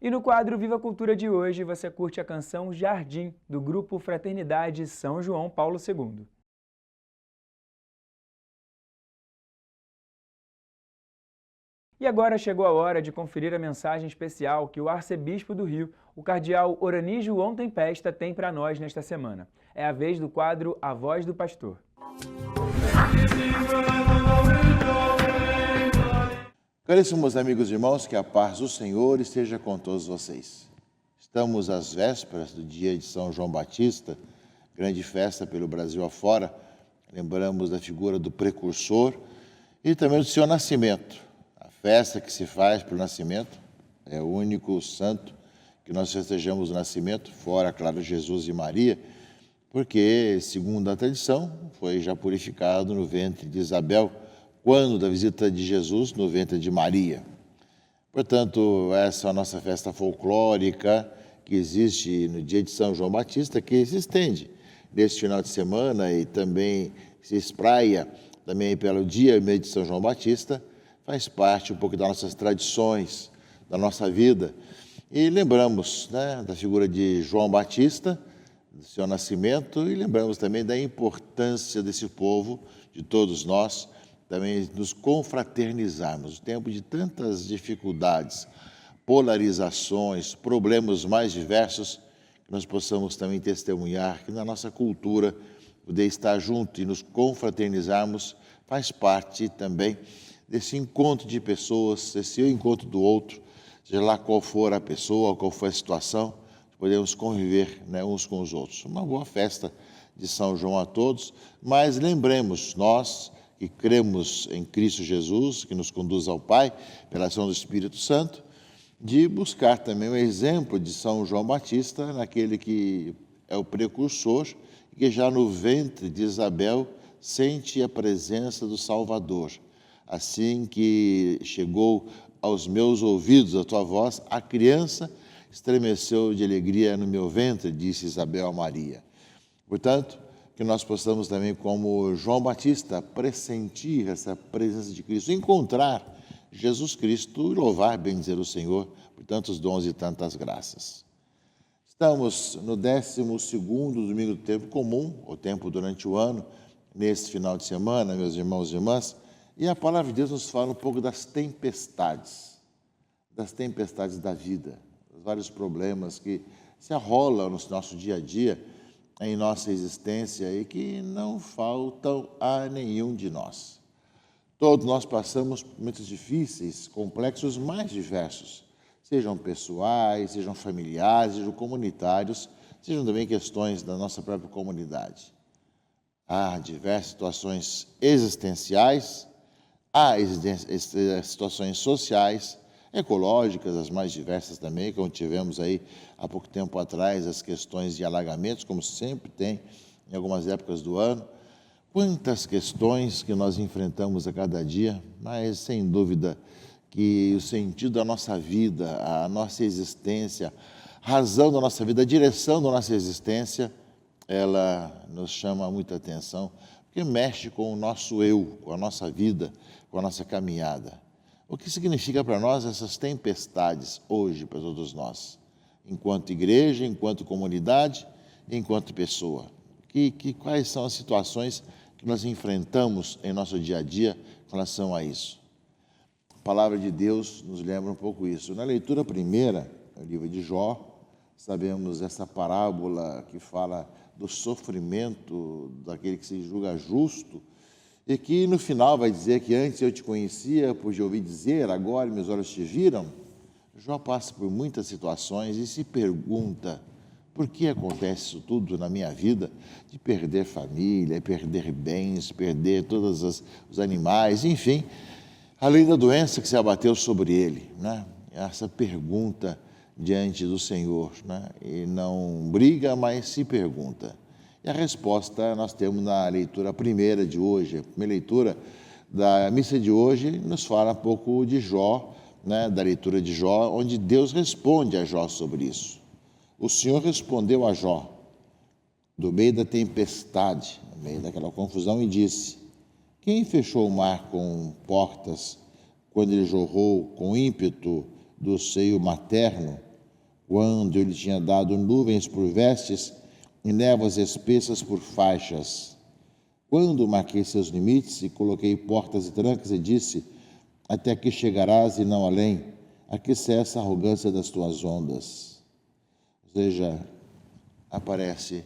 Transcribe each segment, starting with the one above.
E no quadro Viva a Cultura de hoje, você curte a canção Jardim, do grupo Fraternidade São João Paulo II. E agora chegou a hora de conferir a mensagem especial que o arcebispo do Rio, o cardeal Orani João Tempesta, tem para nós nesta semana. É a vez do quadro A Voz do Pastor. Caríssimos amigos e irmãos, que a paz do Senhor esteja com todos vocês. Estamos às vésperas do dia de São João Batista, grande festa pelo Brasil afora. Lembramos da figura do precursor e também do seu nascimento. A festa que se faz pelo nascimento é o único santo que nós festejamos o nascimento, fora, claro, Jesus e Maria, porque, segundo a tradição, foi já purificado no ventre de Isabel, quando da visita de Jesus no ventre de Maria. Portanto, essa é a nossa festa folclórica que existe no dia de São João Batista, que se estende neste final de semana e também se espraia também pelo dia e mês de São João Batista, faz parte um pouco das nossas tradições, da nossa vida. E lembramos, da figura de João Batista, do seu nascimento, e lembramos também da importância desse povo, de todos nós, também nos confraternizarmos. No tempo de tantas dificuldades, polarizações, problemas mais diversos, que nós possamos também testemunhar que na nossa cultura, poder estar junto e nos confraternizarmos faz parte também desse encontro de pessoas, desse encontro do outro, seja lá qual for a pessoa, qual for a situação, podemos conviver uns com os outros. Uma boa festa de São João a todos, mas lembremos, nós que cremos em Cristo Jesus, que nos conduz ao Pai, pela ação do Espírito Santo, de buscar também o exemplo de São João Batista, naquele que é o precursor, que já no ventre de Isabel sente a presença do Salvador. Assim que chegou aos meus ouvidos a tua voz, a criança estremeceu de alegria no meu ventre, disse Isabel a Maria. Portanto, que nós possamos também, como João Batista, pressentir essa presença de Cristo, encontrar Jesus Cristo e louvar, bendizer o Senhor por tantos dons e tantas graças. Estamos no 12º domingo do tempo comum, o tempo durante o ano, nesse final de semana, meus irmãos e irmãs, e a palavra de Deus nos fala um pouco das tempestades da vida, os vários problemas que se arrolam no nosso dia a dia, em nossa existência e que não faltam a nenhum de nós. Todos nós passamos por momentos difíceis, complexos, mais diversos, sejam pessoais, sejam familiares, sejam comunitários, sejam também questões da nossa própria comunidade. Há diversas situações existenciais, há situações sociais, ecológicas, as mais diversas também, como tivemos aí há pouco tempo atrás, as questões de alagamentos, como sempre tem em algumas épocas do ano. Quantas questões que nós enfrentamos a cada dia, mas sem dúvida que o sentido da nossa vida, a nossa existência, a razão da nossa vida, a direção da nossa existência, ela nos chama muita atenção, porque mexe com o nosso eu, com a nossa vida, com a nossa caminhada. O que significa para nós essas tempestades hoje, para todos nós, enquanto igreja, enquanto comunidade, enquanto pessoa? Quais são as situações que nós enfrentamos em nosso dia a dia com relação a isso? A palavra de Deus nos lembra um pouco isso. Na leitura primeira, no livro de Jó, sabemos essa parábola que fala do sofrimento daquele que se julga justo, e que no final vai dizer que antes eu te conhecia, pois ouvi dizer, agora meus olhos te viram. Jó passa por muitas situações e se pergunta, por que acontece isso tudo na minha vida? De perder família, perder bens, perder todos os animais, enfim, além da doença que se abateu sobre ele. Essa pergunta diante do Senhor, e não briga, mas se pergunta. E a resposta nós temos na leitura primeira de hoje. A primeira leitura da missa de hoje nos fala um pouco de Jó, da leitura de Jó, onde Deus responde a Jó sobre isso. O Senhor respondeu a Jó, do meio da tempestade, no meio daquela confusão, e disse: quem fechou o mar com portas quando ele jorrou com ímpeto do seio materno? quando eu lhe tinha dado nuvens por vestes e névoas espessas por faixas. Quando marquei seus limites e coloquei portas e trancas e disse, até aqui chegarás e não além, aqui cessa a arrogância das tuas ondas. Ou seja, aparece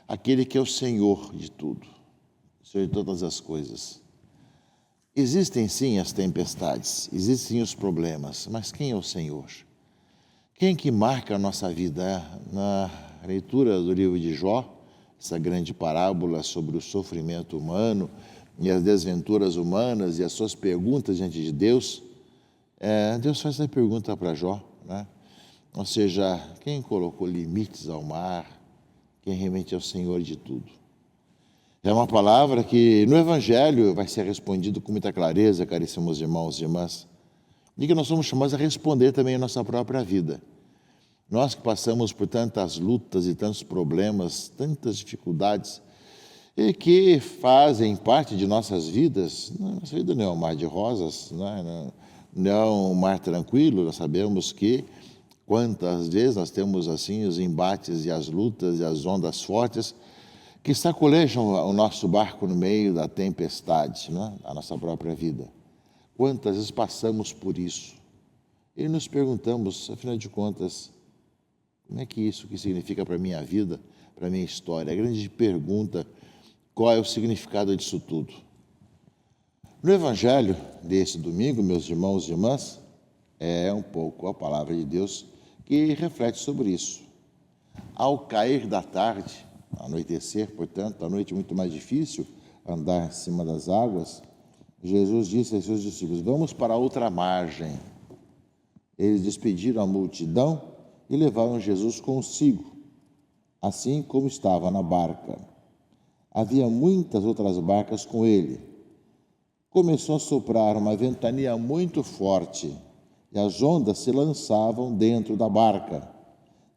aquele que é o Senhor de tudo, o Senhor de todas as coisas. Existem sim as tempestades, existem sim os problemas, mas quem é o Senhor? Quem que marca a nossa vida? Na leitura do livro de Jó, essa grande parábola sobre o sofrimento humano e as desventuras humanas e as suas perguntas diante de Deus, Deus faz essa pergunta para Jó, né? Ou seja, quem colocou limites ao mar, quem realmente é o Senhor de tudo. É uma palavra que no Evangelho vai ser respondido com muita clareza, caríssimos irmãos e irmãs, e que nós somos chamados a responder também a nossa própria vida. Nós que passamos por tantas lutas e tantos problemas, tantas dificuldades, e que fazem parte de nossas vidas. Nossa vida não é um mar de rosas, não é um mar tranquilo. Nós sabemos que quantas vezes nós temos assim os embates e as lutas e as ondas fortes que sacolejam o nosso barco no meio da tempestade, a nossa própria vida. Quantas vezes passamos por isso e nos perguntamos, afinal de contas, como é que isso que significa para a minha vida, para a minha história? A grande pergunta, qual é o significado disso tudo? No Evangelho desse domingo, meus irmãos e irmãs, é um pouco a palavra de Deus que reflete sobre isso. Ao cair da tarde, anoitecer, portanto, a noite muito mais difícil, andar em cima das águas, Jesus disse aos seus discípulos, vamos para a outra margem. Eles despediram a multidão e levaram Jesus consigo, assim como estava na barca. Havia muitas outras barcas com ele. Começou a soprar uma ventania muito forte e as ondas se lançavam dentro da barca,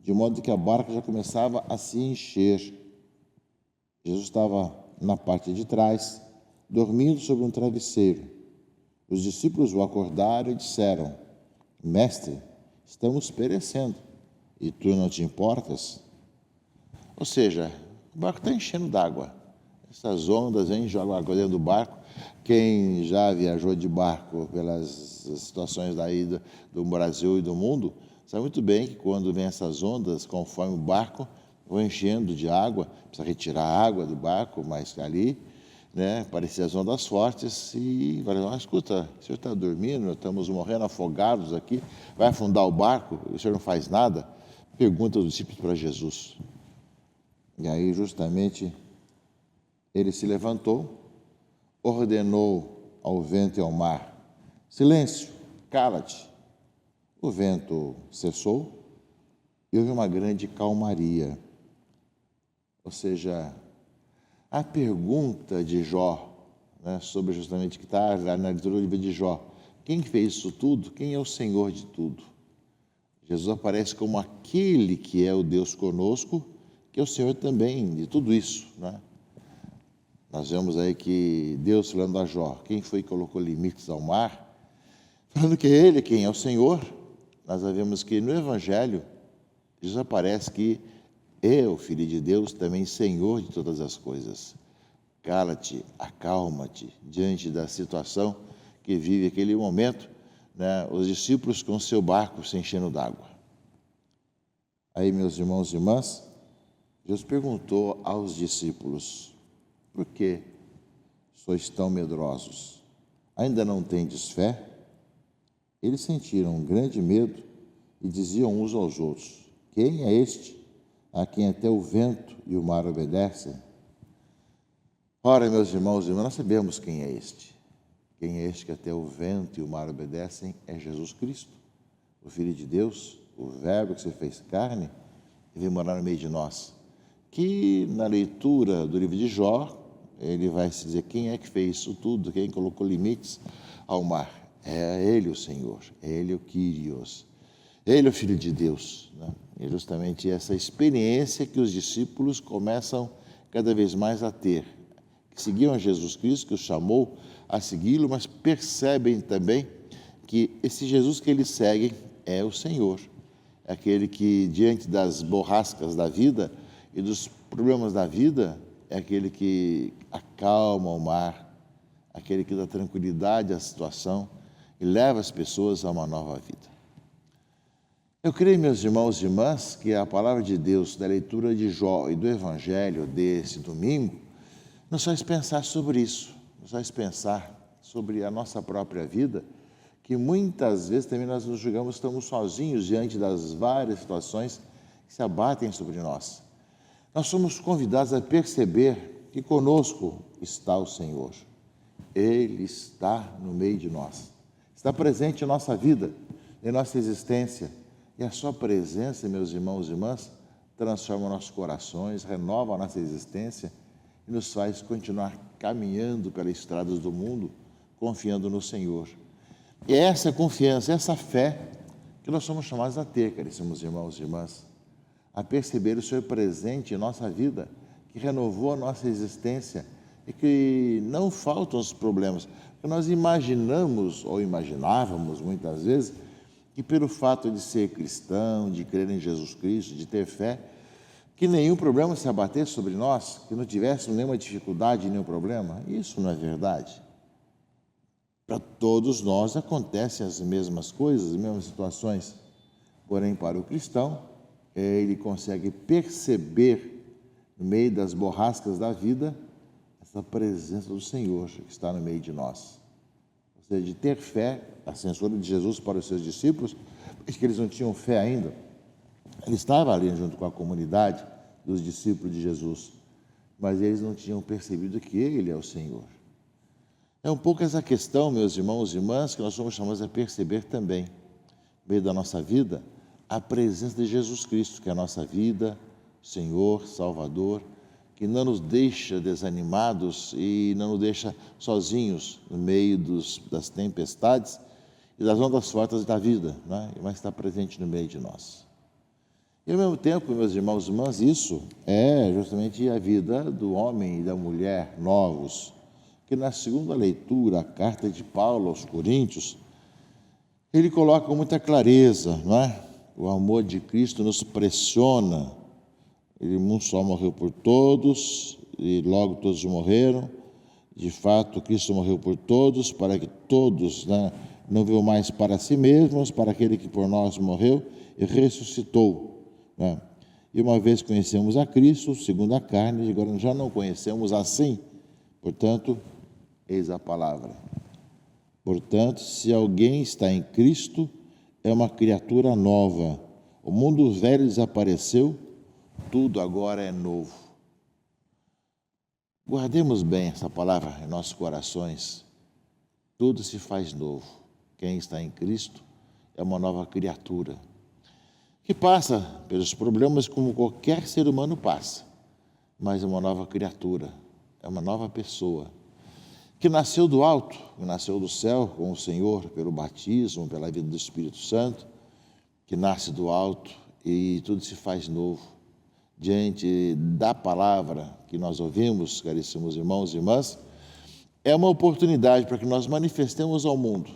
de modo que a barca já começava a se encher. Jesus estava na parte de trás, dormindo sobre um travesseiro. Os discípulos o acordaram e disseram, Mestre, estamos perecendo, e tu não te importas? Ou seja, o barco está enchendo d'água. Essas ondas jogam água dentro do barco. Quem já viajou de barco pelas situações daí do Brasil e do mundo, sabe muito bem que quando vem essas ondas, conforme o barco vão enchendo de água, precisa retirar a água do barco, mas ali, apareciam as ondas fortes e vai lá, escuta, o senhor está dormindo, nós estamos morrendo afogados aqui, vai afundar o barco, o senhor não faz nada? Pergunta os discípulos para Jesus. E aí, justamente, ele se levantou, ordenou ao vento e ao mar, silêncio, cala-te. O vento cessou e houve uma grande calmaria. Ou seja, a pergunta de Jó, sobre justamente que está na leitura do livro de Jó, quem fez isso tudo? Quem é o Senhor de tudo? Jesus aparece como aquele que é o Deus conosco, que é o Senhor também de tudo isso, Nós vemos aí que Deus falando a Jó, quem foi que colocou limites ao mar? Falando que é Ele quem é o Senhor. Nós vemos que no Evangelho, Jesus aparece que é o Filho de Deus, também Senhor de todas as coisas. Cala-te, acalma-te diante da situação que vive aquele momento, os discípulos com seu barco se enchendo d'água. Aí, meus irmãos e irmãs, Jesus perguntou aos discípulos, por que sois tão medrosos? Ainda não tendes fé? Eles sentiram um grande medo e diziam uns aos outros, quem é este a quem até o vento e o mar obedecem? Ora, meus irmãos e irmãs, nós sabemos quem é este. Quem é este que até o vento e o mar obedecem? É Jesus Cristo, o Filho de Deus, o Verbo que se fez carne e veio morar no meio de nós. Que na leitura do livro de Jó, ele vai se dizer quem é que fez isso tudo, quem colocou limites ao mar. É Ele o Senhor, é Ele o Kyrios, Ele o Filho de Deus. É justamente essa experiência que os discípulos começam cada vez mais a ter, que seguiam a Jesus Cristo, que os chamou a segui-lo, mas percebem também que esse Jesus que eles seguem é o Senhor. é aquele que, diante das borrascas da vida e dos problemas da vida, é aquele que acalma o mar, aquele que dá tranquilidade à situação e leva as pessoas a uma nova vida. Eu creio, meus irmãos e irmãs, que a palavra de Deus, da leitura de Jó e do Evangelho desse domingo, nos faz pensar sobre isso, nos faz pensar sobre a nossa própria vida, que muitas vezes também nós nos julgamos que estamos sozinhos diante das várias situações que se abatem sobre nós. Nós somos convidados a perceber que conosco está o Senhor. Ele está no meio de nós, está presente em nossa vida, em nossa existência. E a sua presença, meus irmãos e irmãs, transforma nossos corações, renova a nossa existência e nos faz continuar caminhando pelas estradas do mundo, confiando no Senhor. E é essa confiança, essa fé que nós somos chamados a ter, caríssimos irmãos e irmãs, a perceber o Senhor presente em nossa vida, que renovou a nossa existência e que não faltam os problemas. Porque nós imaginamos, ou imaginávamos muitas vezes, que pelo fato de ser cristão, de crer em Jesus Cristo, de ter fé, que nenhum problema se abatesse sobre nós, que não tivéssemos nenhuma dificuldade, nenhum problema. Isso não é verdade. Para todos nós acontecem as mesmas coisas, as mesmas situações. Porém, para o cristão, ele consegue perceber, no meio das borrascas da vida, essa presença do Senhor que está no meio de nós. Ou seja, de ter fé, a censura de Jesus para os seus discípulos, porque eles não tinham fé ainda. Ele estava ali junto com a comunidade dos discípulos de Jesus, mas eles não tinham percebido que Ele é o Senhor. É um pouco essa questão, meus irmãos e irmãs, que nós somos chamados a perceber também, no meio da nossa vida, a presença de Jesus Cristo, que é a nossa vida, Senhor, Salvador, que não nos deixa desanimados e não nos deixa sozinhos no meio das tempestades e das ondas fortes da vida, né? Mas está presente no meio de nós. E ao mesmo tempo, meus irmãos e irmãs, isso é justamente a vida do homem e da mulher novos, que na segunda leitura, a carta de Paulo aos Coríntios, ele coloca com muita clareza, não é? O amor de Cristo nos pressiona. Ele um só morreu por todos, e logo todos morreram. De fato, Cristo morreu por todos, para que todos, né, não vivam mais para si mesmos, para aquele que por nós morreu e ressuscitou. Né? E uma vez conhecemos a Cristo, segundo a carne, agora já não conhecemos assim. Portanto, eis a palavra. Portanto, se alguém está em Cristo, é uma criatura nova. O mundo velho desapareceu, tudo agora é novo. Guardemos bem essa palavra em nossos corações. Tudo se faz novo. Quem está em Cristo é uma nova criatura, que passa pelos problemas como qualquer ser humano passa, mas é uma nova criatura, é uma nova pessoa, que nasceu do alto, que nasceu do céu com o Senhor pelo batismo, pela vida do Espírito Santo, que nasce do alto e tudo se faz novo. Diante da palavra que nós ouvimos, caríssimos irmãos e irmãs, é uma oportunidade para que nós manifestemos ao mundo.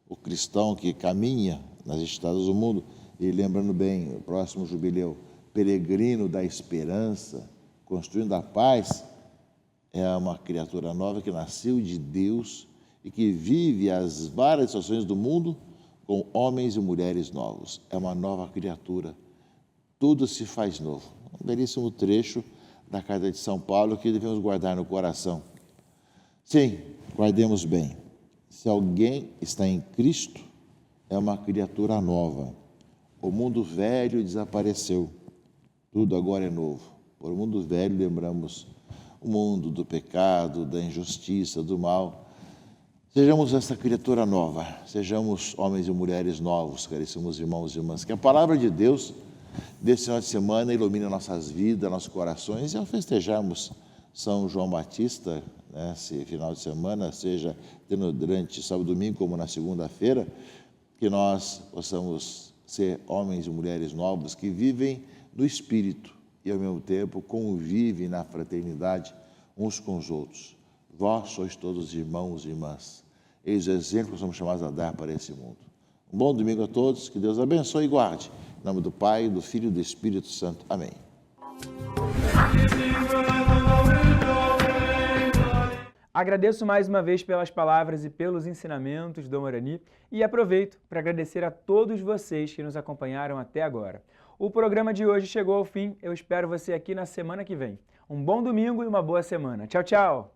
O cristão que caminha nas estradas do mundo, e lembrando bem, o próximo jubileu, peregrino da esperança, construindo a paz, é uma criatura nova que nasceu de Deus e que vive as várias situações do mundo com homens e mulheres novos. É uma nova criatura. Tudo se faz novo. Um belíssimo trecho da carta de São Paulo que devemos guardar no coração. Sim, guardemos bem. Se alguém está em Cristo, é uma criatura nova. O mundo velho desapareceu. Tudo agora é novo. Por mundo velho, lembramos o mundo do pecado, da injustiça, do mal. Sejamos essa criatura nova. Sejamos homens e mulheres novos, caríssimos irmãos e irmãs. Que a palavra de Deus desse final de semana ilumine nossas vidas, nossos corações, e ao festejarmos São João Batista, né, esse final de semana, seja durante sábado e domingo, como na segunda-feira, que nós possamos ser homens e mulheres novos que vivem no Espírito e, ao mesmo tempo, convivem na fraternidade uns com os outros. Vós sois todos irmãos e irmãs. Eis o exemplo que somos chamados a dar para esse mundo. Um bom domingo a todos, que Deus abençoe e guarde. Em nome do Pai, do Filho e do Espírito Santo. Amém. Agradeço mais uma vez pelas palavras e pelos ensinamentos, Dom Orani, e aproveito para agradecer a todos vocês que nos acompanharam até agora. O programa de hoje chegou ao fim, eu espero você aqui na semana que vem. Um bom domingo e uma boa semana. Tchau, tchau!